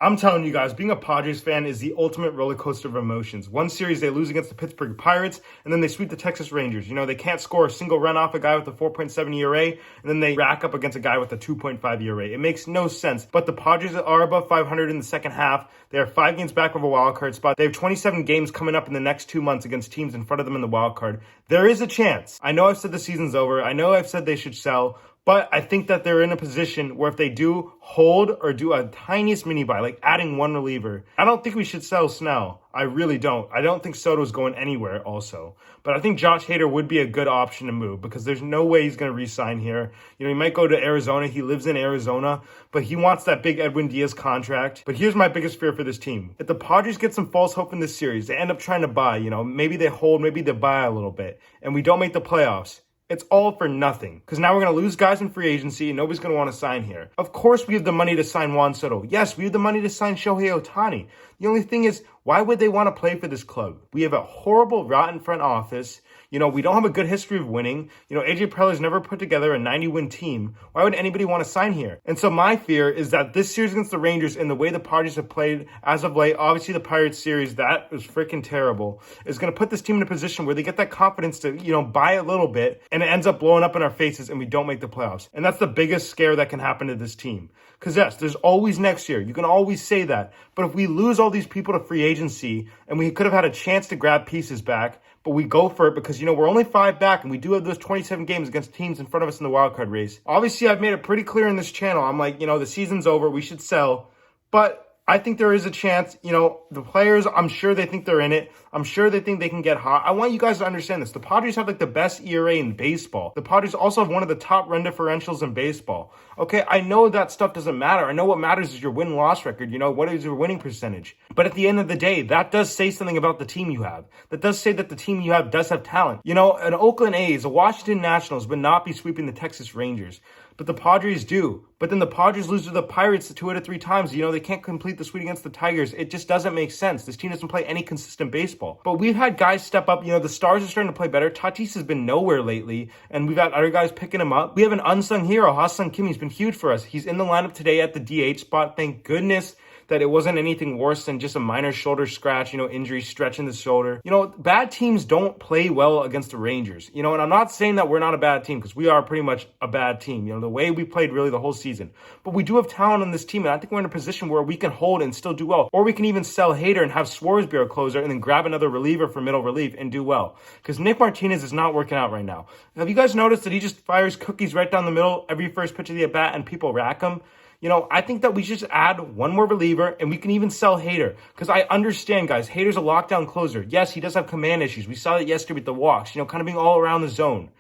I'm telling you guys, being a Padres fan is the ultimate roller coaster of emotions. One series they lose against the Pittsburgh Pirates, and then they sweep the Texas Rangers. You know, they can't score a single run off a guy with a 4.7 ERA, and then they rack up against a guy with a 2.5 ERA. It makes no sense. But the Padres are above 500 in the second half. They are 5 games back of a wild card spot. They have 27 games coming up in the next 2 months against teams in front of them in the wild card. There is a chance. I know I've said the season's over. I know I've said they should sell. But I think that they're in a position where if they do hold or do a tiniest mini buy, like adding one reliever, I don't think we should sell Snell. I really don't. I don't think Soto's going anywhere also. But I think Josh Hader would be a good option to move because there's no way he's going to re-sign here. You know, he might go to Arizona. He lives in Arizona, but he wants that big Edwin Diaz contract. But here's my biggest fear for this team. If the Padres get some false hope in this series, they end up trying to buy, you know, maybe they hold, maybe they buy a little bit, and we don't make the playoffs. It's all for nothing because now we're going to lose guys in free agency and nobody's going to want to sign here. Of course, we have the money to sign Juan Soto. Yes, we have the money to sign Shohei Ohtani. The only thing is, why would they want to play for this club? We have a horrible, rotten front office. You know, we don't have a good history of winning. You know, AJ Preller's never put together a 90-win team. Why would anybody want to sign here? And so my fear is that this series against the Rangers and the way the Padres have played as of late, obviously the Pirates series, that was freaking terrible, is going to put this team in a position where they get that confidence to, you know, buy a little bit and it ends up blowing up in our faces and we don't make the playoffs. And that's the biggest scare that can happen to this team. Because yes, there's always next year. You can always say that. But if we lose all these people to free agency and we could have had a chance to grab pieces back, but we go for it because, you know, we're only 5 back and we do have those 27 games against teams in front of us in the wildcard race. Obviously, I've made it pretty clear in this channel. I'm like, you know, the season's over. We should sell. But I think there is a chance, you know, the players, I'm sure they think they're in it. I'm sure they think they can get hot. I want you guys to understand this. The Padres have like the best ERA in baseball. The Padres also have one of the top run differentials in baseball. Okay, I know that stuff doesn't matter. I know what matters is your win-loss record. You know, what is your winning percentage? But at the end of the day, that does say something about the team you have. That does say that the team you have does have talent. You know, an Oakland A's, a Washington Nationals would not be sweeping the Texas Rangers. But the Padres do. But then the Padres lose to the Pirates 2 out of 3 times. You know, they can't complete the sweep against the Tigers. It just doesn't make sense. This team doesn't play any consistent baseball. But we've had guys step up. You know, the Stars are starting to play better. Tatis has been nowhere lately. And we've got other guys picking him up. We have an unsung hero. Ha-Seong Kim. He's been huge for us. He's in the lineup today at the DH spot. Thank goodness that it wasn't anything worse than just a minor shoulder scratch, you know, injury, stretching the shoulder. You know, bad teams don't play well against the Rangers. You know, and I'm not saying that we're not a bad team because we are pretty much a bad team, you know, the way we played really the whole season. But we do have talent on this team, and I think we're in a position where we can hold and still do well. Or we can even sell Hader and have Swarsby our closer and then grab another reliever for middle relief and do well. Because Nick Martinez is not working out right now. Have you guys noticed that he just fires cookies right down the middle every first pitch of the at-bat and people rack him? You know, I think that we should just add one more reliever and we can even sell Hader. Because I understand, guys, Hader's a lockdown closer. Yes, he does have command issues. We saw that yesterday with the walks, you know, kind of being all around the zone.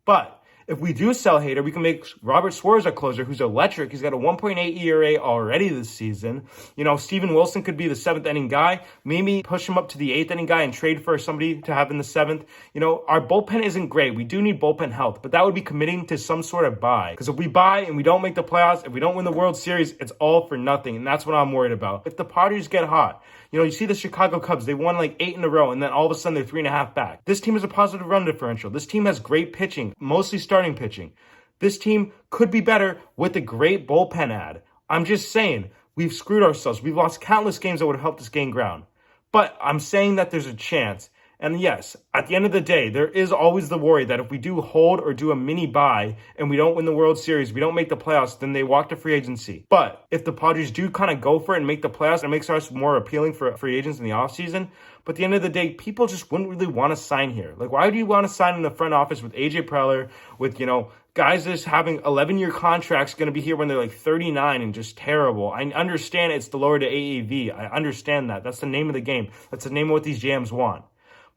But if we do sell Hader, we can make Robert Suarez our closer, who's electric. He's got a 1.8 ERA already this season. You know, Steven Wilson could be the 7th inning guy. Maybe push him up to the 8th inning guy and trade for somebody to have in the 7th. You know, our bullpen isn't great. We do need bullpen health, but that would be committing to some sort of buy. Because if we buy and we don't make the playoffs, if we don't win the World Series, it's all for nothing. And that's what I'm worried about. If the Padres get hot, you know, you see the Chicago Cubs, they won like 8 in a row, and then all of a sudden they're 3.5 back. This team has a positive run differential. This team has great pitching, mostly starting pitching. This team could be better with a great bullpen ad. I'm just saying, we've screwed ourselves. We've lost countless games that would have helped us gain ground. But I'm saying that there's a chance. And yes, at the end of the day, there is always the worry that if we do hold or do a mini buy and we don't win the World Series, we don't make the playoffs, then they walk to free agency. But if the Padres do kind of go for it and make the playoffs, it makes us more appealing for free agents in the offseason. But at the end of the day, people just wouldn't really want to sign here. Like, why do you want to sign in the front office with AJ Preller, with, you know, guys just having 11-year contracts going to be here when they're like 39 and just terrible? I understand it's the lower to AAV. I understand that. That's the name of the game. That's the name of what these GMs want.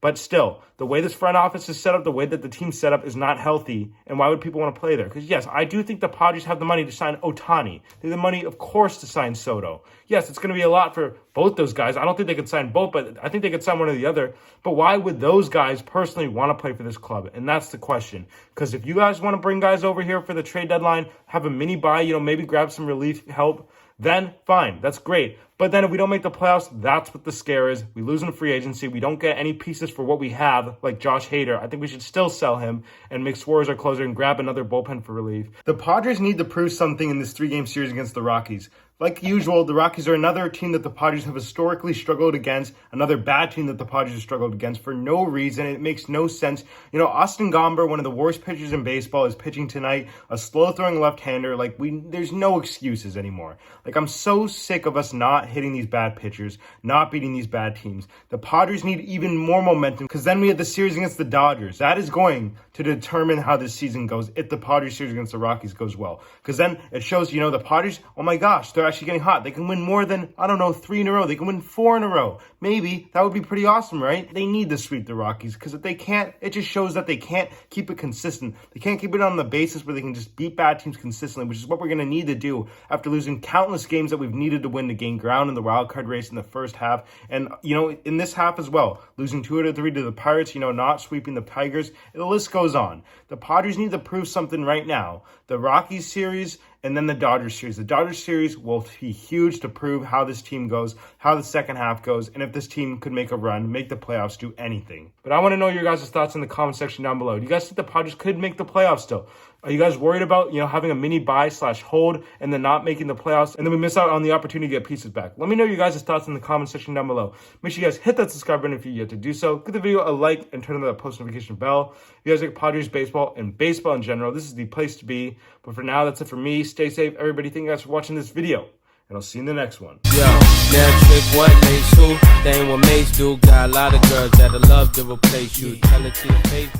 But still, the way this front office is set up, the way that the team's set up is not healthy. And why would people want to play there? Because, yes, I do think the Padres have the money to sign Ohtani. They have the money, of course, to sign Soto. Yes, it's going to be a lot for both those guys. I don't think they could sign both, but I think they could sign one or the other. But why would those guys personally want to play for this club? And that's the question. Because if you guys want to bring guys over here for the trade deadline, have a mini buy, you know, maybe grab some relief help, then fine, that's great. But then if we don't make the playoffs, that's what the scare is. We lose in free agency. We don't get any pieces for what we have, like Josh Hader. I think we should still sell him and make Suarez our closer and grab another bullpen for relief. The Padres need to prove something in this 3-game series against the Rockies. Like usual, the Rockies are another team that the Padres have historically struggled against, another bad team that the Padres have struggled against for no reason. It makes no sense. You know, Austin Gomber, one of the worst pitchers in baseball, is pitching tonight, a slow-throwing left-hander. Like, there's no excuses anymore. Like, I'm so sick of us not hitting these bad pitchers, not beating these bad teams. The Padres need even more momentum because then we have the series against the Dodgers. That is going to determine how this season goes if the Padres series against the Rockies goes well. Because then it shows, you know, the Padres, oh my gosh, they're actually getting hot. They can win more than, 3 in a row. They can win 4 in a row. Maybe. That would be pretty awesome, right? They need to sweep the Rockies because if they can't, it just shows that they can't keep it consistent. They can't keep it on the basis where they can just beat bad teams consistently, which is what we're going to need to do after losing countless games that we've needed to win to gain ground in the wild card race in the first half. And, you know, in this half as well, losing 2 out of 3 to the Pirates, you know, not sweeping the Tigers. The list goes on. The Padres need to prove something right now. The Rockies series and then the Dodgers series. The Dodgers series will be huge to prove how this team goes, how the second half goes, and if this team could make a run, make the playoffs, do anything. But I want to know your guys' thoughts in the comment section down below. Do you guys think the Padres could make the playoffs still? Are you guys worried about, having a mini buy/hold and then not making the playoffs and then we miss out on the opportunity to get pieces back? Let me know your guys' thoughts in the comment section down below. Make sure you guys hit that subscribe button if you're yet to do so. Give the video a like and turn on that post notification bell. If you guys like Padres baseball and baseball in general, this is the place to be. But for now, that's it for me. Stay safe, everybody. Thank you guys for watching this video, and I'll see you in the next one. Yo, now trick what makes who? They ain't what makes do. Got a lot of girls that'll love to replace you. Tell it to your face.